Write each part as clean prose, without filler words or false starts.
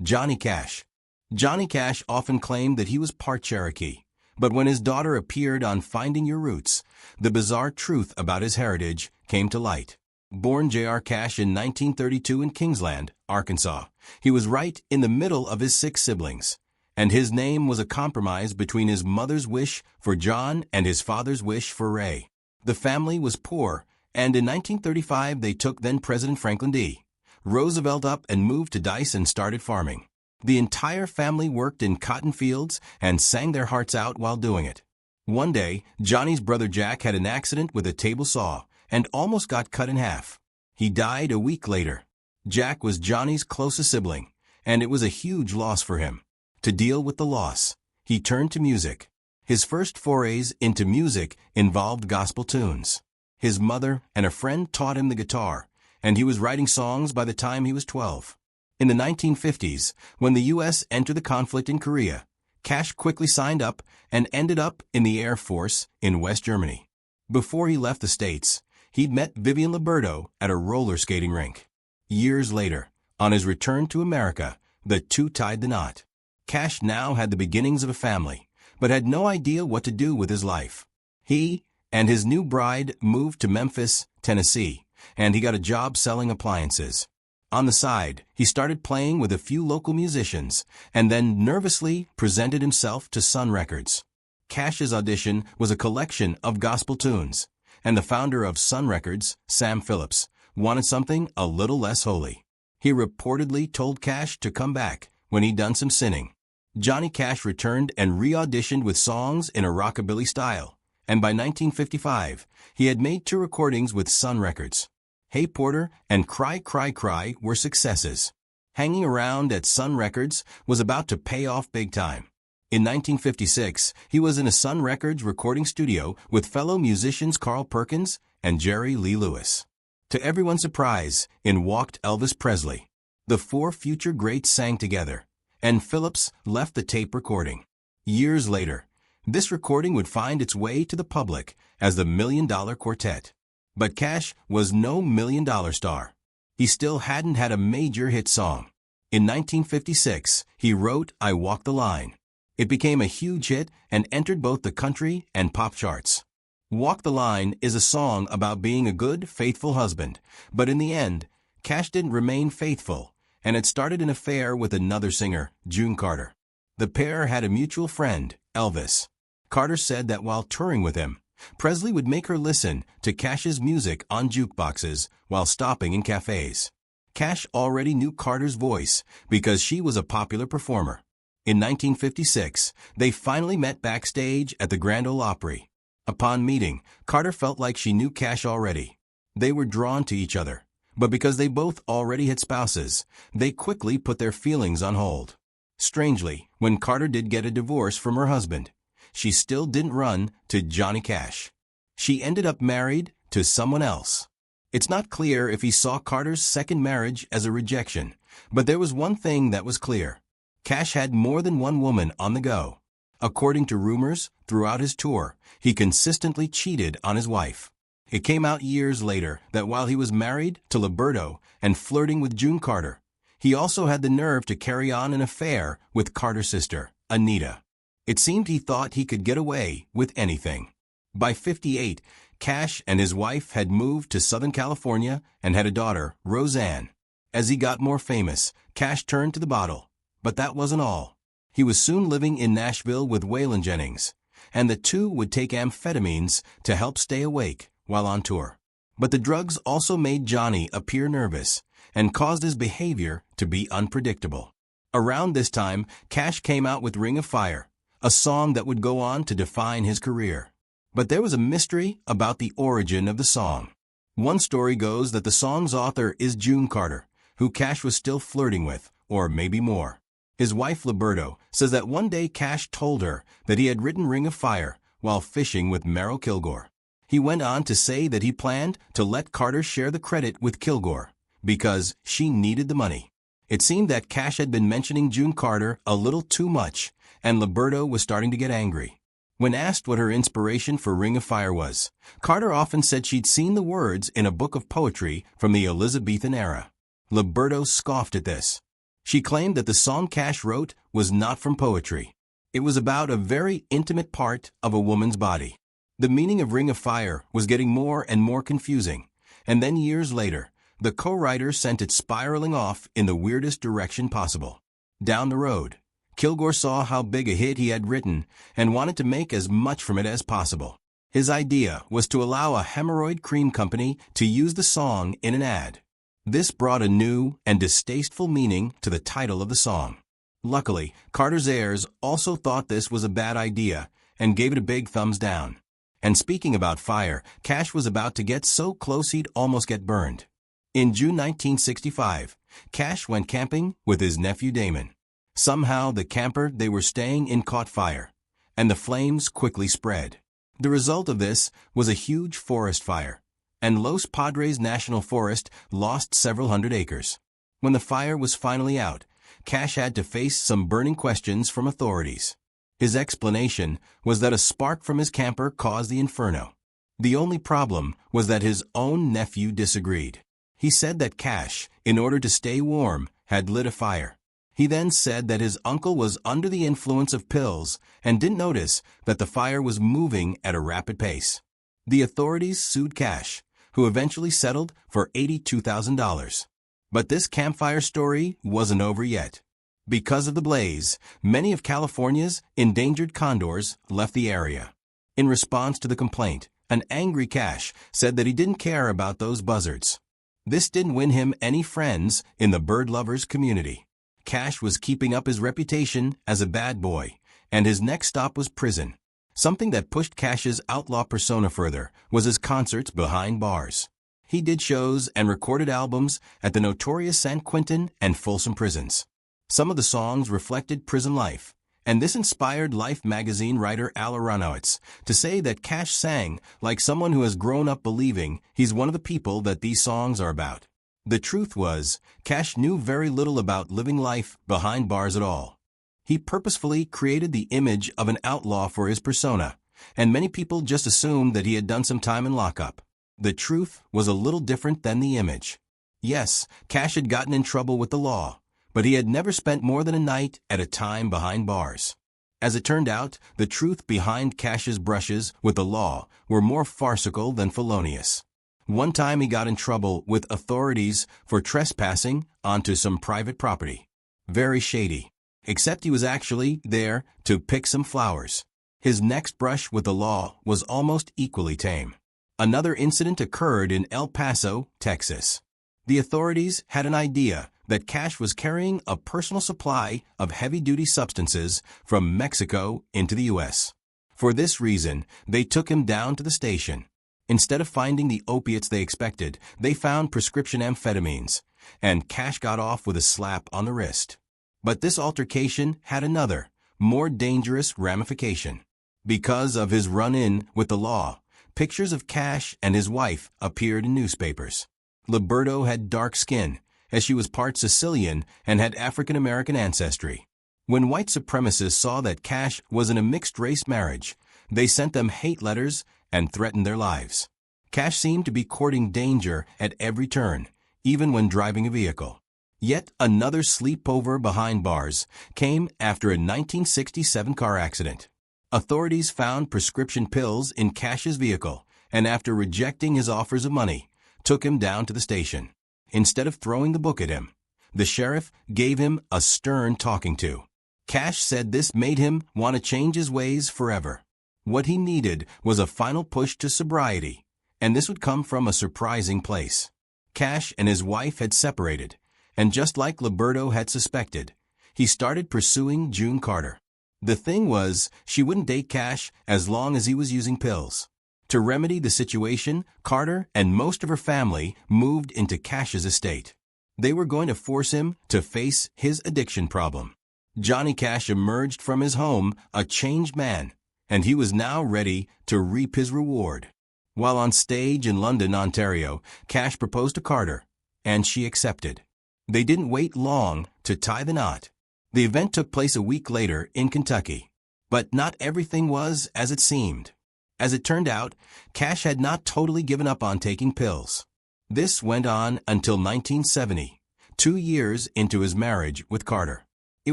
Johnny Cash. Johnny Cash often claimed that he was part Cherokee, but when his daughter appeared on Finding Your Roots, the bizarre truth about his heritage came to light. Born J.R. Cash in 1932 in Kingsland, Arkansas, he was right in the middle of his 6 siblings, and his name was a compromise between his mother's wish for John and his father's wish for Ray. The family was poor, and in 1935 they took then-President Franklin D. Roosevelt up and moved to Dice and started farming. The entire family worked in cotton fields and sang their hearts out while doing it. One day, Johnny's brother Jack had an accident with a table saw and almost got cut in half. He died a week later. Jack was Johnny's closest sibling, and it was a huge loss for him. To deal with the loss, he turned to music. His first forays into music involved gospel tunes. His mother and a friend taught him the guitar, and he was writing songs by the time he was 12. In the 1950s, when the U.S. entered the conflict in Korea, Cash quickly signed up and ended up in the Air Force in West Germany. Before he left the States, he'd met Vivian Liberto at a roller skating rink. Years later, on his return to America, the two tied the knot. Cash now had the beginnings of a family, but had no idea what to do with his life. He and his new bride moved to Memphis, Tennessee, and he got a job selling appliances. On the side, he started playing with a few local musicians, and then nervously presented himself to Sun Records. Cash's audition was a collection of gospel tunes, and the founder of Sun Records, Sam Phillips, wanted something a little less holy. He reportedly told Cash to come back when he'd done some sinning. Johnny Cash returned and re-auditioned with songs in a rockabilly style, and by 1955, he had made 2 recordings with Sun Records. Hey Porter and Cry Cry Cry were successes. Hanging around at Sun Records was about to pay off big time. In 1956, he was in a Sun Records recording studio with fellow musicians Carl Perkins and Jerry Lee Lewis. To everyone's surprise, in walked Elvis Presley. The 4 future greats sang together, and Phillips left the tape recording. Years later, this recording would find its way to the public as the Million Dollar Quartet. But Cash was no million-dollar star. He still hadn't had a major hit song. In 1956, he wrote I Walk the Line. It became a huge hit and entered both the country and pop charts. Walk the Line is a song about being a good, faithful husband, but in the end, Cash didn't remain faithful, and had started an affair with another singer, June Carter. The pair had a mutual friend, Elvis. Carter said that while touring with him, Presley would make her listen to Cash's music on jukeboxes while stopping in cafes. Cash already knew Carter's voice because she was a popular performer. In 1956, they finally met backstage at the Grand Ole Opry. Upon meeting, Carter felt like she knew Cash already. They were drawn to each other, but because they both already had spouses, they quickly put their feelings on hold. Strangely, when Carter did get a divorce from her husband, she still didn't run to Johnny Cash. She ended up married to someone else. It's not clear if he saw Carter's second marriage as a rejection, but there was one thing that was clear. Cash had more than one woman on the go. According to rumors, throughout his tour, he consistently cheated on his wife. It came out years later that while he was married to Liberto and flirting with June Carter, he also had the nerve to carry on an affair with Carter's sister, Anita. It seemed he thought he could get away with anything. By 58, Cash and his wife had moved to Southern California and had a daughter, Roseanne. As he got more famous, Cash turned to the bottle. But that wasn't all. He was soon living in Nashville with Waylon Jennings, and the two would take amphetamines to help stay awake while on tour. But the drugs also made Johnny appear nervous and caused his behavior to be unpredictable. Around this time, Cash came out with Ring of Fire, a song that would go on to define his career. But there was a mystery about the origin of the song. One story goes that the song's author is June Carter, who Cash was still flirting with, or maybe more. His wife Liberto says that one day Cash told her that he had written Ring of Fire while fishing with Merrill Kilgore. He went on to say that he planned to let Carter share the credit with Kilgore because she needed the money. It seemed that Cash had been mentioning June Carter a little too much, and Liberto was starting to get angry. When asked what her inspiration for Ring of Fire was, Carter often said she'd seen the words in a book of poetry from the Elizabethan era. Liberto scoffed at this. She claimed that the song Cash wrote was not from poetry. It was about a very intimate part of a woman's body. The meaning of Ring of Fire was getting more and more confusing, and then years later, the co-writer sent it spiraling off in the weirdest direction possible. Down the road, Kilgore saw how big a hit he had written and wanted to make as much from it as possible. His idea was to allow a hemorrhoid cream company to use the song in an ad. This brought a new and distasteful meaning to the title of the song. Luckily, Carter's heirs also thought this was a bad idea and gave it a big thumbs down. And speaking about fire, Cash was about to get so close he'd almost get burned. In June 1965, Cash went camping with his nephew Damon. Somehow the camper they were staying in caught fire, and the flames quickly spread. The result of this was a huge forest fire, and Los Padres National Forest lost several hundred acres. When the fire was finally out, Cash had to face some burning questions from authorities. His explanation was that a spark from his camper caused the inferno. The only problem was that his own nephew disagreed. He said that Cash, in order to stay warm, had lit a fire. He then said that his uncle was under the influence of pills and didn't notice that the fire was moving at a rapid pace. The authorities sued Cash, who eventually settled for $82,000. But this campfire story wasn't over yet. Because of the blaze, many of California's endangered condors left the area. In response to the complaint, an angry Cash said that he didn't care about those buzzards. This didn't win him any friends in the bird lovers community. Cash was keeping up his reputation as a bad boy, and his next stop was prison. Something that pushed Cash's outlaw persona further was his concerts behind bars. He did shows and recorded albums at the notorious San Quentin and Folsom prisons. Some of the songs reflected prison life, and this inspired Life magazine writer Al Aronowitz to say that Cash sang like someone who has grown up believing he's one of the people that these songs are about. The truth was, Cash knew very little about living life behind bars at all. He purposefully created the image of an outlaw for his persona, and many people just assumed that he had done some time in lockup. The truth was a little different than the image. Yes, Cash had gotten in trouble with the law, but he had never spent more than a night at a time behind bars. As it turned out, the truth behind Cash's brushes with the law were more farcical than felonious. One time he got in trouble with authorities for trespassing onto some private property. Very shady. Except he was actually there to pick some flowers. His next brush with the law was almost equally tame. Another incident occurred in El Paso, Texas. The authorities had an idea that Cash was carrying a personal supply of heavy-duty substances from Mexico into the U.S. For this reason, they took him down to the station. Instead of finding the opiates they expected, they found prescription amphetamines, and Cash got off with a slap on the wrist. But this altercation had another, more dangerous ramification. Because of his run-in with the law, pictures of Cash and his wife appeared in newspapers. Liberto had dark skin, as she was part Sicilian and had African-American ancestry. When white supremacists saw that Cash was in a mixed-race marriage, they sent them hate letters and threatened their lives. Cash seemed to be courting danger at every turn, even when driving a vehicle. Yet another sleepover behind bars came after a 1967 car accident. Authorities found prescription pills in Cash's vehicle, and after rejecting his offers of money, took him down to the station. Instead of throwing the book at him, the sheriff gave him a stern talking to. Cash said this made him want to change his ways forever. What he needed was a final push to sobriety, and this would come from a surprising place. Cash and his wife had separated, and just like Liberto had suspected, he started pursuing June Carter. The thing was, she wouldn't date Cash as long as he was using pills. To remedy the situation, Carter and most of her family moved into Cash's estate. They were going to force him to face his addiction problem. Johnny Cash emerged from his home a changed man, and he was now ready to reap his reward. While on stage in London, Ontario, Cash proposed to Carter, and she accepted. They didn't wait long to tie the knot. The event took place a week later in Kentucky. But not everything was as it seemed. As it turned out, Cash had not totally given up on taking pills. This went on until 1970, 2 years into his marriage with Carter. It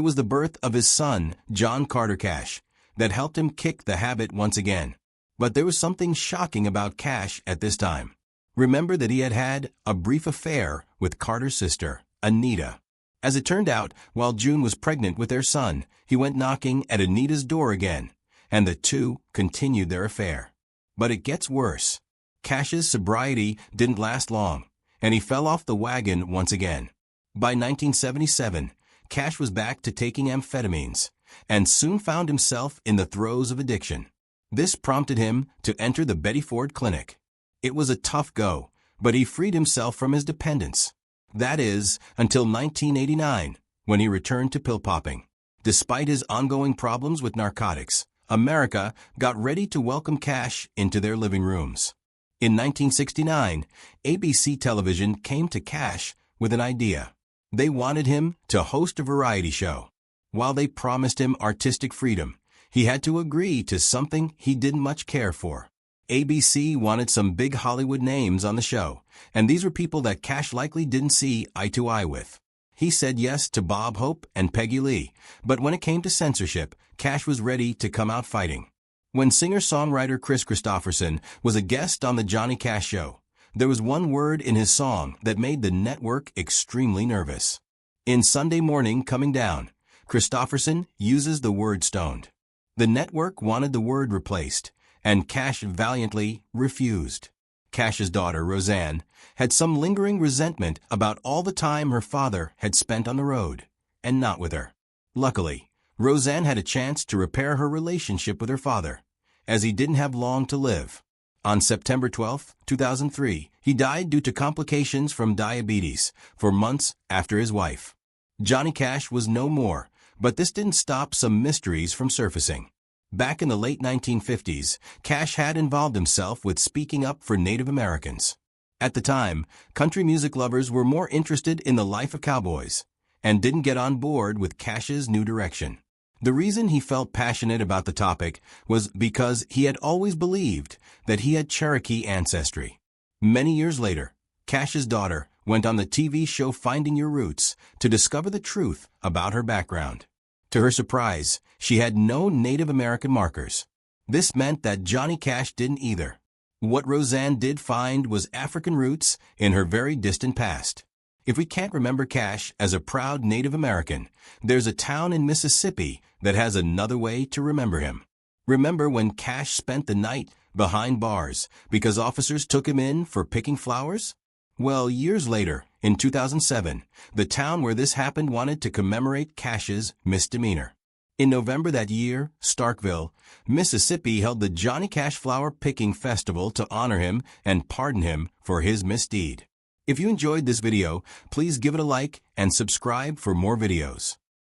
was the birth of his son, John Carter Cash, that helped him kick the habit once again. But there was something shocking about Cash at this time. Remember that he had had a brief affair with Carter's sister, Anita. As it turned out, while June was pregnant with their son, he went knocking at Anita's door again, and the two continued their affair. But it gets worse. Cash's sobriety didn't last long, and he fell off the wagon once again. By 1977, Cash was back to taking amphetamines, and soon found himself in the throes of addiction. This prompted him to enter the Betty Ford Clinic. It was a tough go, but he freed himself from his dependence. That is, until 1989, when he returned to pill popping. Despite his ongoing problems with narcotics, America got ready to welcome Cash into their living rooms. In 1969, ABC television came to Cash with an idea. They wanted him to host a variety show. While they promised him artistic freedom, he had to agree to something he didn't much care for. ABC wanted some big Hollywood names on the show, and these were people that Cash likely didn't see eye to eye with. He said yes to Bob Hope and Peggy Lee, but when it came to censorship, Cash was ready to come out fighting. When singer-songwriter Chris Christopherson was a guest on the Johnny Cash Show, there was one word in his song that made the network extremely nervous. In Sunday Morning Coming Down, Christopherson uses the word stoned. The network wanted the word replaced, and Cash valiantly refused. Cash's daughter, Roseanne, had some lingering resentment about all the time her father had spent on the road, and not with her. Luckily, Roseanne had a chance to repair her relationship with her father, as he didn't have long to live. On September 12, 2003, he died due to complications from diabetes 4 months after his wife. Johnny Cash was no more, but this didn't stop some mysteries from surfacing. Back in the late 1950s, Cash had involved himself with speaking up for Native Americans. At the time, country music lovers were more interested in the life of cowboys and didn't get on board with Cash's new direction. The reason he felt passionate about the topic was because he had always believed that he had Cherokee ancestry. Many years later, Cash's daughter went on the TV show Finding Your Roots to discover the truth about her background. To her surprise, she had no Native American markers. This meant that Johnny Cash didn't either. What Roseanne did find was African roots in her very distant past. If we can't remember Cash as a proud Native American, there's a town in Mississippi that has another way to remember him. Remember when Cash spent the night behind bars because officers took him in for picking flowers? Well, years later, in 2007, the town where this happened wanted to commemorate Cash's misdemeanor. In November that year, Starkville, Mississippi held the Johnny Cash Flower Picking Festival to honor him and pardon him for his misdeed. If you enjoyed this video, please give it a like and subscribe for more videos.